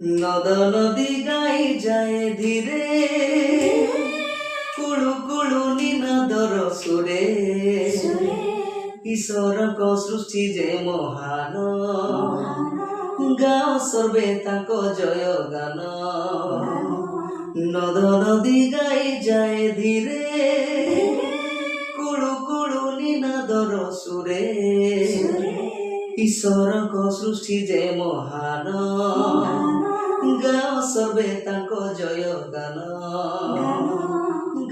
নদ নদী গাই যায় ধীরে, কুଳୁ କୁଳୁ ନିନାଦର ସୁରେ। ଈଶ୍ୱରଙ୍କ ସୃଷ୍ଟି ଯେ ମହାନ, ଗାଁ ସର୍ବେ ତାଙ୍କ ଜୟ ଗାନ। ନଦ ନଦୀ ଗାଇ ଯାଏ ଧୀରେ, କୁଳୁ କୁଳୁ ନିନାଦର ସୁରେ। ଈଶ୍ୱରଙ୍କ ସୃଷ୍ଟି ଯେ ମହାନ, ଗାଁ ସର୍ବେ ତାଙ୍କ ଜୟ ଗାନ।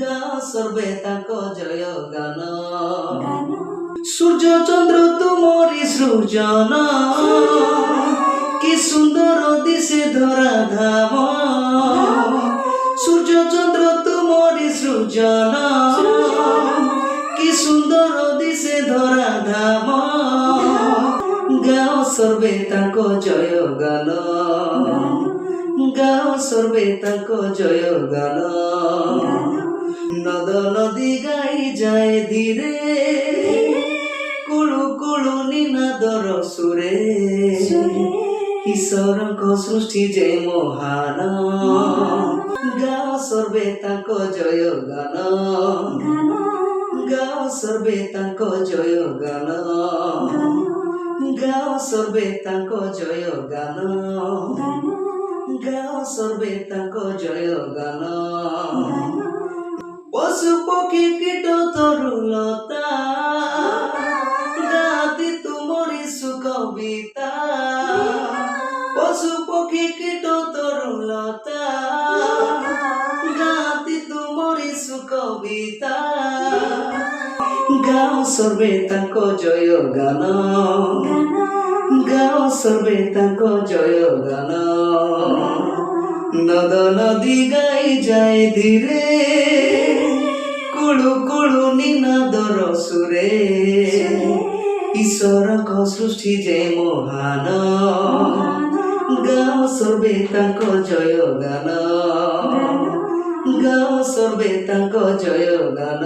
ଗାଁ ସର୍ବେ ତାଙ୍କ ଜୟ ଗାନ। সূর্য চন্দ্র তোমারি সৃজন, কি সুন্দর দিশে ধরা ধাম। সূর্য চন্দ্র তোমারি সৃজন, কি সুন্দর দিশে ধরা ধাম। গাও সর্বে তাঙ্ক জয় গান, গাও সর্বে তাঙ্ক জয় গান। নদ নদী গাই যায় ধীরে, কুଳୁ କୁଳୁ ନିନାଦର ସୁରେ। ଈଶ୍ୱରଙ୍କ ସୃଷ୍ଟି ଯେ ମହାନ, ଗାଁ ସର୍ବେ ତାଙ୍କ ଜୟ ଗାନ। ଗାଁ ସର୍ବେ ତାଙ୍କ ଜୟ ଗାନ। ଗାଁ ସର୍ବେ ତାଙ୍କ ଜୟ ଗାନ। ଗାଁ ସର୍ବେ ତାଙ୍କ ଜୟ ଗାନ। পশু পক্ষী কীট তরুলতা, গাতি তুমরি সুকবিতা। পশু পক্ষী কীট তরুলতা, গাতি তুমরি সুকবিতা। গাও সর্বে তাঙ্ক জয় গান, গাও সর্বে তাঙ্ক জয় গান। নদ নদী গাই যায় ধীরে, কুଳୁ କୁଳୁ ନିନାଦର ସୁରେ। ଈଶ୍ୱରଙ୍କ ସୃଷ୍ଟି ଯେ ମହାନ, ଗାଁ ସର୍ବେ ତାଙ୍କ ଜୟ ଗାନ। ଗାଁ ସର୍ବେ ତାଙ୍କ ଜୟ ଗାନ।